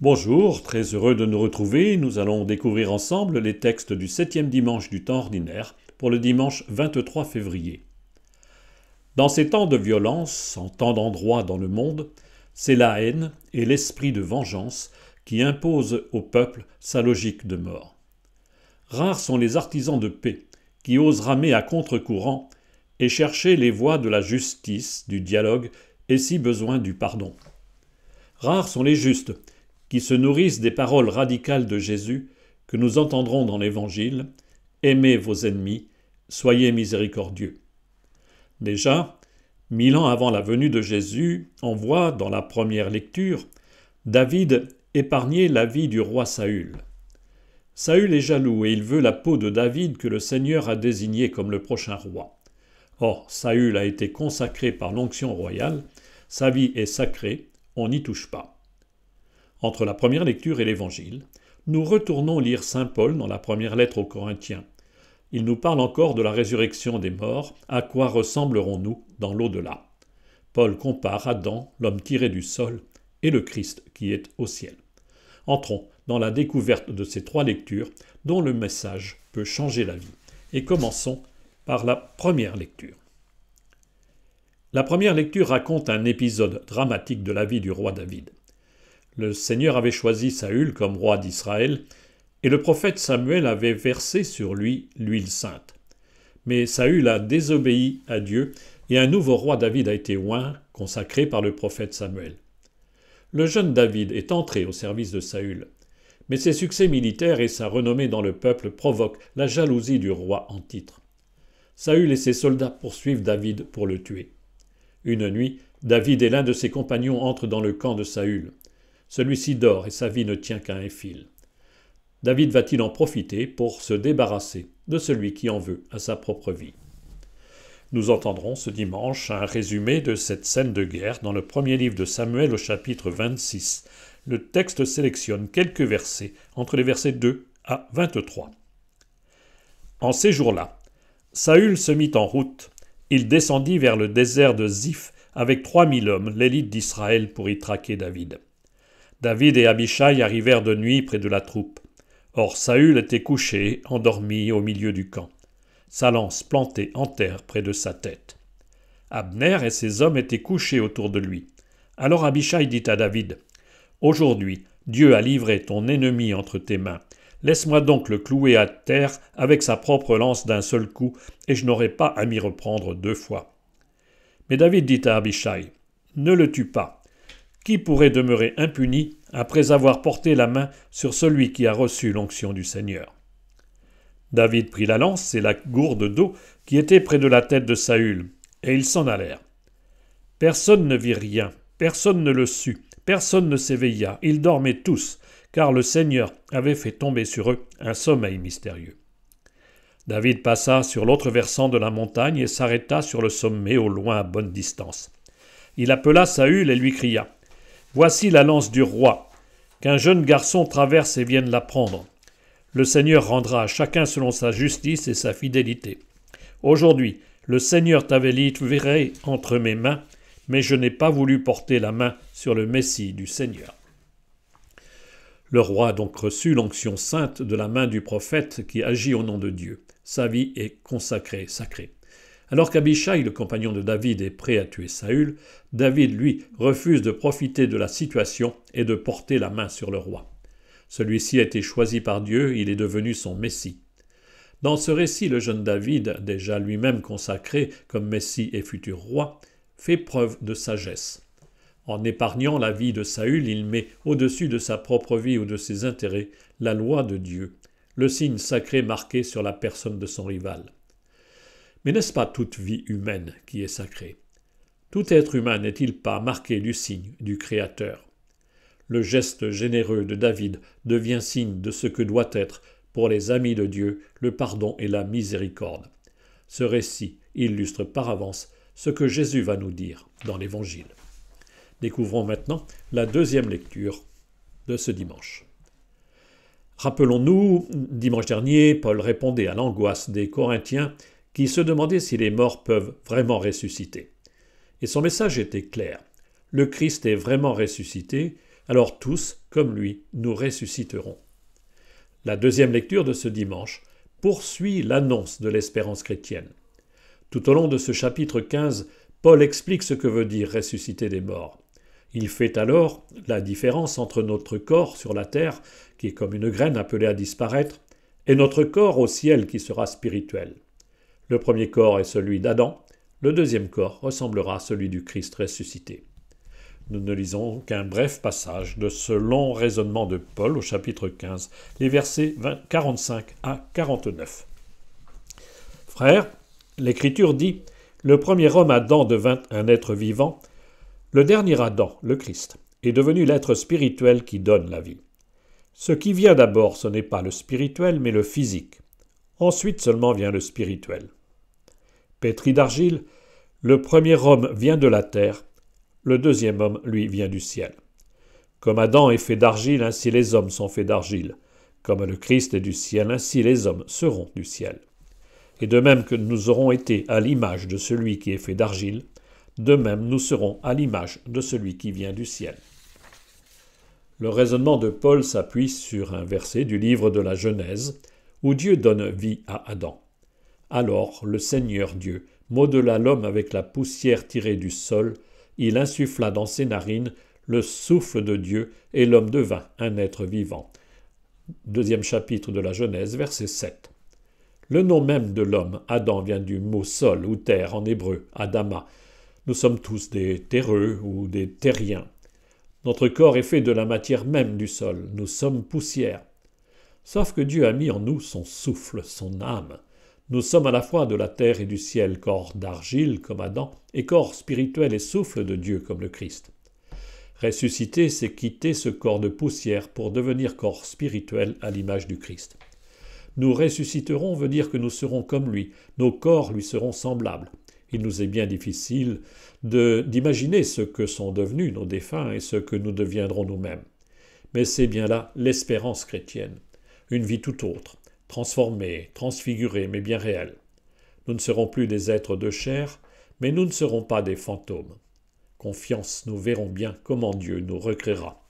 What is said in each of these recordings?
Bonjour, très heureux de nous retrouver. Nous allons découvrir ensemble les textes du 7e dimanche du temps ordinaire pour le dimanche 23 février. Dans ces temps de violence, en tant d'endroits dans le monde, c'est la haine et l'esprit de vengeance qui imposent au peuple sa logique de mort. Rares sont les artisans de paix qui osent ramer à contre-courant et chercher les voies de la justice, du dialogue et si besoin du pardon. Rares sont les justes qui se nourrissent des paroles radicales de Jésus que nous entendrons dans l'Évangile « Aimez vos ennemis, soyez miséricordieux ». Déjà, 1000 ans avant la venue de Jésus, on voit dans la première lecture David épargner la vie du roi Saül. Saül est jaloux et il veut la peau de David que le Seigneur a désigné comme le prochain roi. Or, Saül a été consacré par l'onction royale, sa vie est sacrée, on n'y touche pas. Entre la première lecture et l'Évangile, nous retournons lire saint Paul dans la première lettre aux Corinthiens. Il nous parle encore de la résurrection des morts, à quoi ressemblerons-nous dans l'au-delà. Paul compare Adam, l'homme tiré du sol, et le Christ qui est au ciel. Entrons dans la découverte de ces trois lectures dont le message peut changer la vie. Et commençons par la première lecture. La première lecture raconte un épisode dramatique de la vie du roi David. Le Seigneur avait choisi Saül comme roi d'Israël, et le prophète Samuel avait versé sur lui l'huile sainte. Mais Saül a désobéi à Dieu, et un nouveau roi David a été oint, consacré par le prophète Samuel. Le jeune David est entré au service de Saül, mais ses succès militaires et sa renommée dans le peuple provoquent la jalousie du roi en titre. Saül et ses soldats poursuivent David pour le tuer. Une nuit, David et l'un de ses compagnons entrent dans le camp de Saül. Celui-ci dort et sa vie ne tient qu'à un fil. David va-t-il en profiter pour se débarrasser de celui qui en veut à sa propre vie? Nous entendrons ce dimanche un résumé de cette scène de guerre dans le premier livre de Samuel au chapitre 26. Le texte sélectionne quelques versets entre les versets 2 à 23. En ces jours-là, Saül se mit en route. Il descendit vers le désert de Ziph avec 3000 hommes, l'élite d'Israël, pour y traquer David. David et Abishai arrivèrent de nuit près de la troupe. Or Saül était couché, endormi au milieu du camp, sa lance plantée en terre près de sa tête. Abner et ses hommes étaient couchés autour de lui. Alors Abishai dit à David : « Aujourd'hui, Dieu a livré ton ennemi entre tes mains. Laisse-moi donc le clouer à terre avec sa propre lance d'un seul coup, et je n'aurai pas à m'y reprendre 2 fois. » Mais David dit à Abishai : « Ne le tue pas. Qui pourrait demeurer impuni après avoir porté la main sur celui qui a reçu l'onction du Seigneur ?» David prit la lance et la gourde d'eau qui était près de la tête de Saül, et ils s'en allèrent. Personne ne vit rien, personne ne le sut, personne ne s'éveilla, ils dormaient tous, car le Seigneur avait fait tomber sur eux un sommeil mystérieux. David passa sur l'autre versant de la montagne et s'arrêta sur le sommet au loin à bonne distance. Il appela Saül et lui cria : « Voici la lance du roi, qu'un jeune garçon traverse et vienne la prendre. Le Seigneur rendra à chacun selon sa justice et sa fidélité. Aujourd'hui, le Seigneur t'avait livré entre mes mains, mais je n'ai pas voulu porter la main sur le Messie du Seigneur. » Le roi a donc reçu l'onction sainte de la main du prophète qui agit au nom de Dieu. Sa vie est consacrée, sacrée. Alors qu'Abishai, le compagnon de David, est prêt à tuer Saül, David, lui, refuse de profiter de la situation et de porter la main sur le roi. Celui-ci a été choisi par Dieu, il est devenu son Messie. Dans ce récit, le jeune David, déjà lui-même consacré comme Messie et futur roi, fait preuve de sagesse. En épargnant la vie de Saül, il met au-dessus de sa propre vie ou de ses intérêts la loi de Dieu, le signe sacré marqué sur la personne de son rival. Mais n'est-ce pas toute vie humaine qui est sacrée ? Tout être humain n'est-il pas marqué du signe du Créateur ? Le geste généreux de David devient signe de ce que doit être, pour les amis de Dieu, le pardon et la miséricorde. Ce récit illustre par avance ce que Jésus va nous dire dans l'Évangile. Découvrons maintenant la deuxième lecture de ce dimanche. Rappelons-nous, dimanche dernier, Paul répondait à l'angoisse des Corinthiens qui se demandaient si les morts peuvent vraiment ressusciter. Et son message était clair. Le Christ est vraiment ressuscité, alors tous, comme lui, nous ressusciterons. La deuxième lecture de ce dimanche poursuit l'annonce de l'espérance chrétienne. Tout au long de ce chapitre 15, Paul explique ce que veut dire ressusciter des morts. Il fait alors la différence entre notre corps sur la terre, qui est comme une graine appelée à disparaître, et notre corps au ciel qui sera spirituel. Le premier corps est celui d'Adam, le deuxième corps ressemblera à celui du Christ ressuscité. Nous ne lisons qu'un bref passage de ce long raisonnement de Paul au chapitre 15, les versets 45 à 49. Frères, l'Écriture dit « Le premier homme Adam devint un être vivant, le dernier Adam, le Christ, est devenu l'être spirituel qui donne la vie. Ce qui vient d'abord, ce n'est pas le spirituel, mais le physique. Ensuite seulement vient le spirituel. Pétri d'argile, le premier homme vient de la terre, le deuxième homme, lui, vient du ciel. Comme Adam est fait d'argile, ainsi les hommes sont faits d'argile. Comme le Christ est du ciel, ainsi les hommes seront du ciel. Et de même que nous aurons été à l'image de celui qui est fait d'argile, de même nous serons à l'image de celui qui vient du ciel. » Le raisonnement de Paul s'appuie sur un verset du livre de la Genèse, où Dieu donne vie à Adam. Alors le Seigneur Dieu modela l'homme avec la poussière tirée du sol, il insuffla dans ses narines le souffle de Dieu, et l'homme devint un être vivant. Deuxième chapitre de la Genèse, verset 7. Le nom même de l'homme, Adam, vient du mot sol ou terre en hébreu, Adama. Nous sommes tous des terreux ou des terriens. Notre corps est fait de la matière même du sol, nous sommes poussière. Sauf que Dieu a mis en nous son souffle, son âme. Nous sommes à la fois de la terre et du ciel, corps d'argile comme Adam, et corps spirituel et souffle de Dieu comme le Christ. Ressusciter, c'est quitter ce corps de poussière pour devenir corps spirituel à l'image du Christ. Nous ressusciterons veut dire que nous serons comme lui, nos corps lui seront semblables. Il nous est bien difficile d'imaginer ce que sont devenus nos défunts et ce que nous deviendrons nous-mêmes. Mais c'est bien là l'espérance chrétienne, une vie tout autre, transformée, transfigurée, mais bien réelle. Nous ne serons plus des êtres de chair, mais nous ne serons pas des fantômes. Confiance, nous verrons bien comment Dieu nous recréera.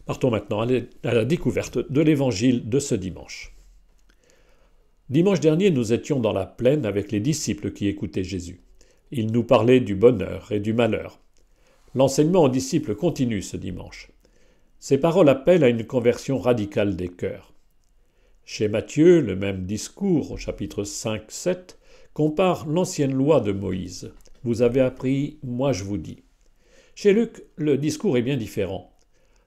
Partons maintenant à la découverte de l'évangile de ce dimanche. Dimanche dernier, nous étions dans la plaine avec les disciples qui écoutaient Jésus. Il nous parlait du bonheur et du malheur. L'enseignement aux disciples continue ce dimanche. Ces paroles appellent à une conversion radicale des cœurs. Chez Matthieu, le même discours, au chapitre 5-7, compare l'ancienne loi de Moïse. Vous avez appris, moi je vous dis. Chez Luc, le discours est bien différent.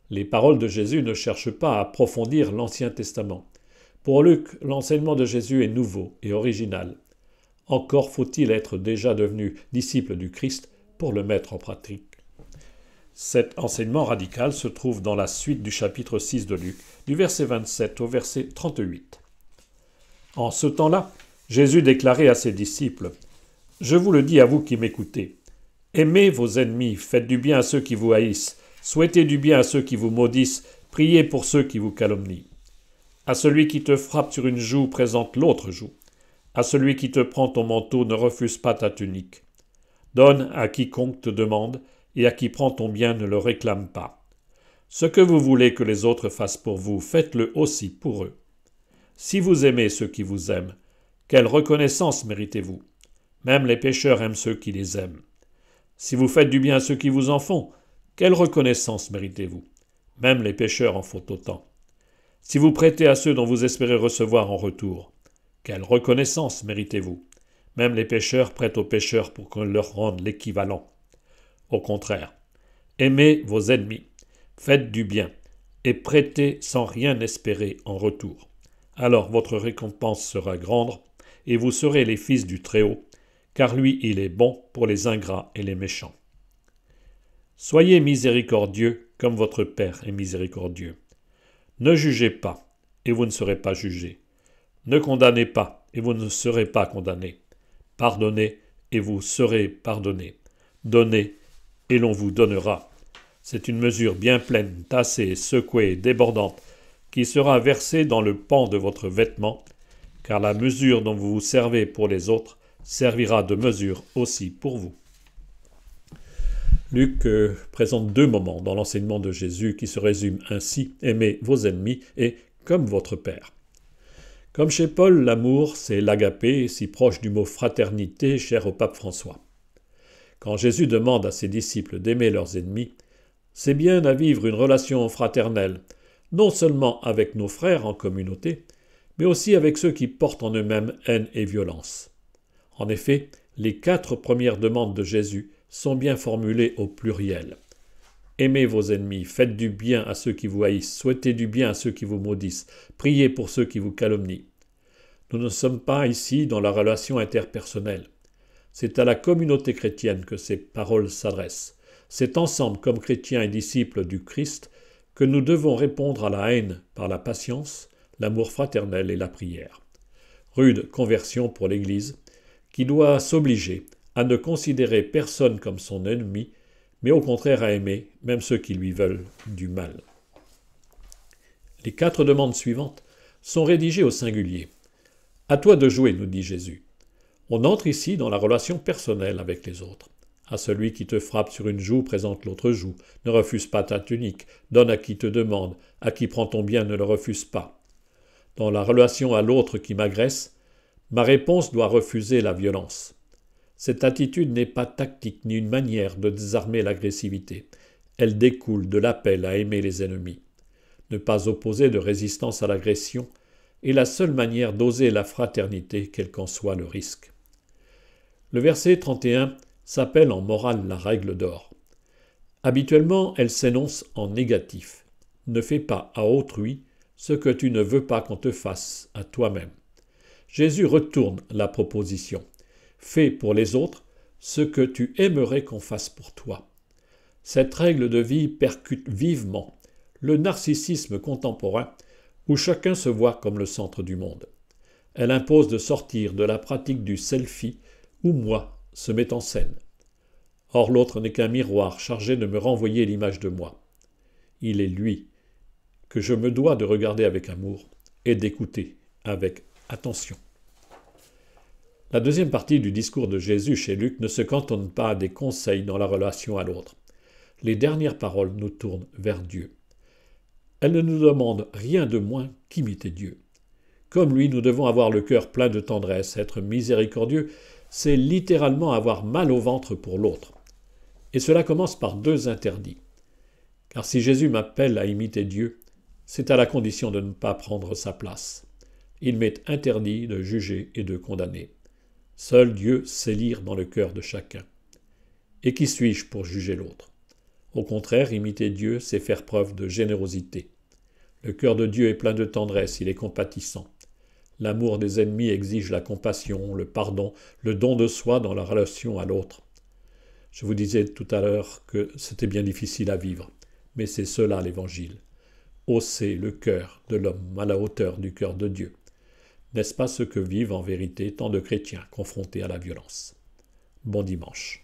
Les paroles de Jésus ne cherchent pas à approfondir l'Ancien Testament. Pour Luc, l'enseignement de Jésus est nouveau et original. Encore faut-il être déjà devenu disciple du Christ pour le mettre en pratique. Cet enseignement radical se trouve dans la suite du chapitre 6 de Luc, du verset 27 au verset 38. En ce temps-là, Jésus déclarait à ses disciples « Je vous le dis à vous qui m'écoutez, aimez vos ennemis, faites du bien à ceux qui vous haïssent, souhaitez du bien à ceux qui vous maudissent, priez pour ceux qui vous calomnient. À celui qui te frappe sur une joue, présente l'autre joue. À celui qui te prend ton manteau, ne refuse pas ta tunique. Donne à quiconque te demande, et à qui prend ton bien, ne le réclame pas. Ce que vous voulez que les autres fassent pour vous, faites-le aussi pour eux. Si vous aimez ceux qui vous aiment, quelle reconnaissance méritez-vous? Même les pécheurs aiment ceux qui les aiment. Si vous faites du bien à ceux qui vous en font, quelle reconnaissance méritez-vous? Même les pécheurs en font autant. Si vous prêtez à ceux dont vous espérez recevoir en retour, quelle reconnaissance méritez-vous? Même les pécheurs prêtent aux pécheurs pour qu'on leur rende l'équivalent. Au contraire, aimez vos ennemis, faites du bien, et prêtez sans rien espérer en retour. Alors votre récompense sera grande, et vous serez les fils du Très-Haut, car lui il est bon pour les ingrats et les méchants. Soyez miséricordieux comme votre Père est miséricordieux. Ne jugez pas, et vous ne serez pas jugés. Ne condamnez pas, et vous ne serez pas condamnés. Pardonnez, et vous serez pardonnés. Donnez, et l'on vous donnera. C'est une mesure bien pleine, tassée, secouée, débordante, qui sera versée dans le pan de votre vêtement, car la mesure dont vous vous servez pour les autres servira de mesure aussi pour vous. Luc présente deux moments dans l'enseignement de Jésus qui se résument ainsi: aimez vos ennemis et comme votre Père. Comme chez Paul, l'amour, c'est l'agapé, si proche du mot fraternité cher au pape François. Quand Jésus demande à ses disciples d'aimer leurs ennemis, c'est bien à vivre une relation fraternelle, non seulement avec nos frères en communauté, mais aussi avec ceux qui portent en eux-mêmes haine et violence. En effet, les 4 premières demandes de Jésus sont bien formulées au pluriel. Aimez vos ennemis, faites du bien à ceux qui vous haïssent, souhaitez du bien à ceux qui vous maudissent, priez pour ceux qui vous calomnient. Nous ne sommes pas ici dans la relation interpersonnelle. C'est à la communauté chrétienne que ces paroles s'adressent. C'est ensemble, comme chrétiens et disciples du Christ, que nous devons répondre à la haine par la patience, l'amour fraternel et la prière. Rude conversion pour l'Église, qui doit s'obliger à ne considérer personne comme son ennemi, mais au contraire à aimer, même ceux qui lui veulent du mal. Les 4 demandes suivantes sont rédigées au singulier. « À toi de jouer », nous dit Jésus. On entre ici dans la relation personnelle avec les autres. À celui qui te frappe sur une joue, présente l'autre joue. Ne refuse pas ta tunique, donne à qui te demande. À qui prend ton bien, ne le refuse pas. Dans la relation à l'autre qui m'agresse, ma réponse doit refuser la violence. Cette attitude n'est pas tactique ni une manière de désarmer l'agressivité. Elle découle de l'appel à aimer les ennemis. Ne pas opposer de résistance à l'agression est la seule manière d'oser la fraternité, quel qu'en soit le risque. Le verset 31 s'appelle en morale la règle d'or. Habituellement, elle s'énonce en négatif. Ne fais pas à autrui ce que tu ne veux pas qu'on te fasse à toi-même. Jésus retourne la proposition. Fais pour les autres ce que tu aimerais qu'on fasse pour toi. Cette règle de vie percute vivement le narcissisme contemporain où chacun se voit comme le centre du monde. Elle impose de sortir de la pratique du selfie où moi se met en scène. Or l'autre n'est qu'un miroir chargé de me renvoyer l'image de moi. Il est lui que je me dois de regarder avec amour et d'écouter avec attention. La deuxième partie du discours de Jésus chez Luc ne se cantonne pas à des conseils dans la relation à l'autre. Les dernières paroles nous tournent vers Dieu. Elles ne nous demandent rien de moins qu'imiter Dieu. Comme lui, nous devons avoir le cœur plein de tendresse. Être miséricordieux, c'est littéralement avoir mal au ventre pour l'autre. Et cela commence par 2 interdits. Car si Jésus m'appelle à imiter Dieu, c'est à la condition de ne pas prendre sa place. Il m'est interdit de juger et de condamner. Seul Dieu sait lire dans le cœur de chacun. Et qui suis-je pour juger l'autre? Au contraire, imiter Dieu, c'est faire preuve de générosité. Le cœur de Dieu est plein de tendresse, il est compatissant. L'amour des ennemis exige la compassion, le pardon, le don de soi dans la relation à l'autre. Je vous disais tout à l'heure que c'était bien difficile à vivre, mais c'est cela l'Évangile. Hausser le cœur de l'homme à la hauteur du cœur de Dieu. N'est-ce pas ce que vivent en vérité tant de chrétiens confrontés à la violence? Bon dimanche.